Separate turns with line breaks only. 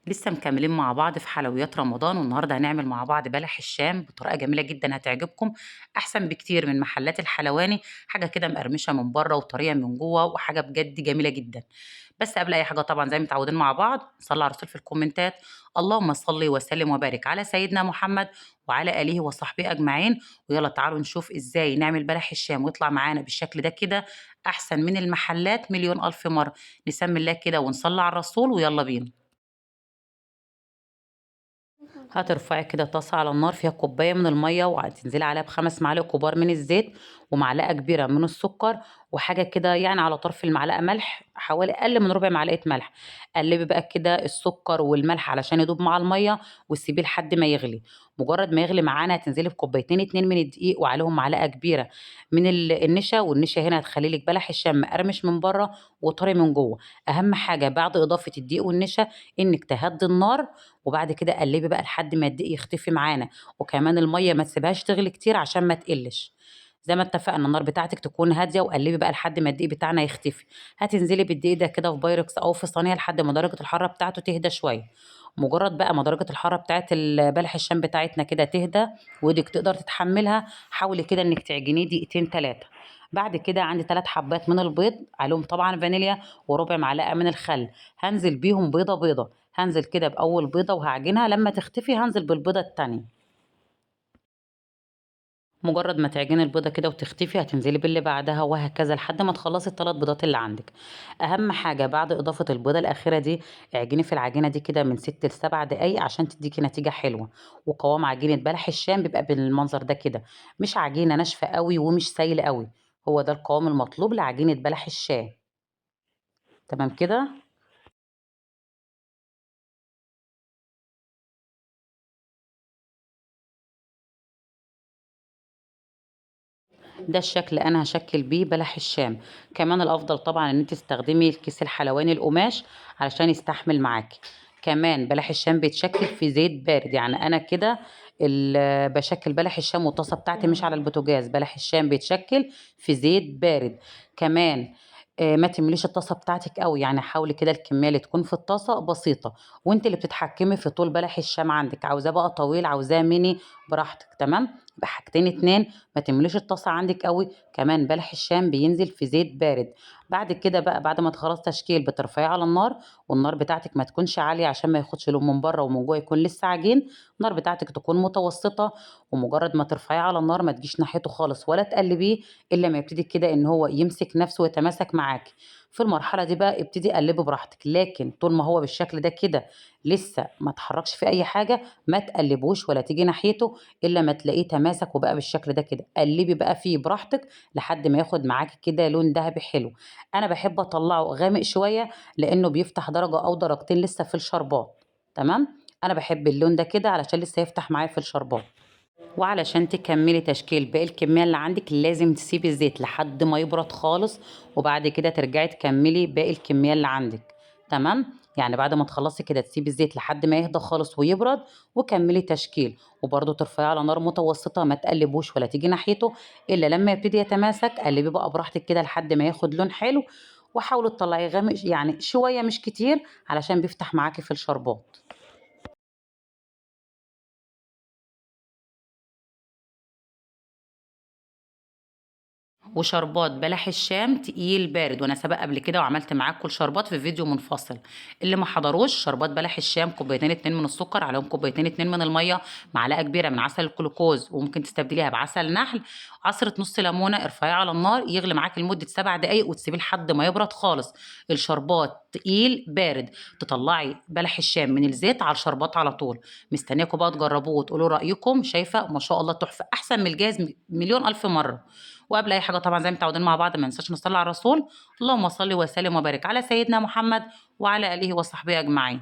لسه مكملين مع بعض في حلويات رمضان، والنهارده هنعمل مع بعض بلح الشام بطريقه جميله جدا هتعجبكم. احسن بكتير من محلات الحلواني. حاجه كده مقرمشه من بره وطريه من جوه، وحاجه بجد جميله جدا. بس قبل اي حاجه طبعا زي ما متعودين مع بعض نصلي على الرسول في الكومنتات. اللهم صل وسلم وبارك على سيدنا محمد وعلى اله وصحبه اجمعين. ويلا تعالوا نشوف ازاي نعمل بلح الشام ويطلع معانا بالشكل ده كده، احسن من المحلات مليون الف مره. نسمي الله كده ونصلي على الرسول ويلا بينا. هترفعي كده طاسة على النار فيها كوباية من المية، وهتنزلي عليها بخمس معالق كبار من الزيت، ومعلقة كبيرة من السكر، وحاجة كده يعني على طرف المعلقة ملح، حوالي أقل من ربع معلقة ملح. قلبي بقى كده السكر والملح علشان يدوب مع المية، وسيبيه لحد ما يغلي. مجرد ما يغلي معانا هتنزلي بكوبايتين اتنين من الدقيق، وعليهم معلقة كبيرة من النشا. والنشا هنا هتخلي لك بلح الشام مقرمش من بره وطري من جوه. أهم حاجة بعد إضافة الدقيق والنشا إنك تهدي النار، وبعد كده قلبي بقى لحد ما الدقيق يختفي معانا. وكمان الميه ما تسيبهاش تغلي كتير عشان ما تقلش. زي ما اتفقنا النار بتاعتك تكون هاديه، وقلبي بقى لحد ما الدقيق بتاعنا يختفي. هتنزلي بالدقيق ده كده في بايركس او في صينيه لحد ما درجه الحراره بتاعته تهدى شويه. مجرد بقى ما درجه الحراره بتاعت بلح الشام بتاعتنا كده تهدى وايدك تقدر تتحملها، حاولي كده انك تعجنيه دقيقتين ثلاثه. بعد كده عندي 3 حبات من البيض، عليهم طبعا فانيليا، وربع معلقه من الخل. هنزل بيهم بيضه بيضه. هنزل كده بأول بيضة وهعجنها، لما تختفي هنزل بالبيضة التانية. مجرد ما تعجني البيضة كده وتختفي هتنزلي باللي بعدها، وهكذا لحد ما تخلصي ال3 بيضات اللي عندك. أهم حاجة بعد إضافة البيضة الأخيرة دي، اعجني في العجينة دي كده من 6 ل7 دقايق عشان تديكي نتيجة حلوة. وقوام عجينة بلح الشام بيبقى بالمنظر ده كده، مش عجينة ناشفة قوي ومش سايلة قوي. هو ده القوام المطلوب لعجينة بلح الشام. تمام كده. ده الشكل انا هشكل بيه بلح الشام. كمان الافضل طبعا ان انت تستخدمي الكيس الحلواني القماش علشان يستحمل معاكي. كمان بلح الشام بيتشكل في زيت بارد، يعني انا كده بشكل بلح الشام والطاسه بتاعتي مش على البوتاجاز. بلح الشام بيتشكل في زيت بارد. كمان ما تمليش الطاسه بتاعتك قوي، يعني حاولي كده الكميه اللي تكون في الطاسه بسيطه. وانت اللي بتتحكمي في طول بلح الشام عندك، عاوزاه بقى طويل عاوزاه ميني براحتك. تمام. يبقى حاجتين اتنين، ما تمليش الطاسه عندك قوي. كمان بلح الشام بينزل في زيت بارد. بعد كده بقى بعد ما تخلص تشكيل بترفعيه على النار، والنار بتاعتك ما تكونش عاليه عشان ما ياخدش لون من بره ومن جوه يكون لسه عجين. النار بتاعتك تكون متوسطه. ومجرد ما ترفعيه على النار ما تجيش ناحيته خالص ولا تقلبيه، الا ما يبتدي كده ان هو يمسك نفسه ويتماسك معاكي. في المرحله دي بقى ابتدي قلبي براحتك، لكن طول ما هو بالشكل ده كده لسه ما تحركش في اي حاجه، ما تقلبوش ولا تيجي ناحيته الا ما تلاقيه تماسك وبقى بالشكل ده كده. قلبي بقى فيه براحتك لحد ما ياخد معاكي كده لون ذهبي حلو. انا بحب اطلعه غامق شويه لانه بيفتح درجه او درجتين لسه في الشربات. تمام. انا بحب اللون ده كده علشان لسه يفتح معايا في الشربات. وعلشان تكملي تشكيل باقي الكمية اللي عندك لازم تسيبي الزيت لحد ما يبرد خالص، وبعد كده ترجعي تكملي باقي الكمية اللي عندك. تمام. يعني بعد ما تخلصي كده تسيبي الزيت لحد ما يهدى خالص ويبرد، وكملي تشكيل. وبرده ترفعيه على نار متوسطة، ما تقلبوش ولا تيجي ناحيته الا لما يبتدي يتماسك. قلبي بقى براحتك كده لحد ما ياخد لون حلو. وحاولي تطلعيه غامق يعني شوية مش كتير، علشان بيفتح معاكي في الشربات. وشربات بلح الشام تقيل بارد، وانا سبق قبل كده وعملت معاكم الشربات في فيديو منفصل. اللي ما حضروش شربات بلح الشام، كوبايتين اتنين من السكر عليهم كوبايتين اتنين من الميه، معلقه كبيره من عسل الجلوكوز وممكن تستبدليها بعسل نحل، عصره نص ليمونه. ارفعيه على النار يغلي معاكي لمده 7 دقايق وتسيبيه لحد ما يبرد خالص. الشربات تقيل بارد. تطلعي بلح الشام من الزيت على الشربات على طول. مستنياكم بقى تجربوه وتقولوا رايكم. شايفه ما شاء الله تحفه، احسن من الجاهز مليون الف مره. وقبل اي حاجه طبعا زي ما متعودين مع بعض ما ننساش نصلي على الرسول. اللهم صل وسلم وبارك على سيدنا محمد وعلى اله وصحبه اجمعين.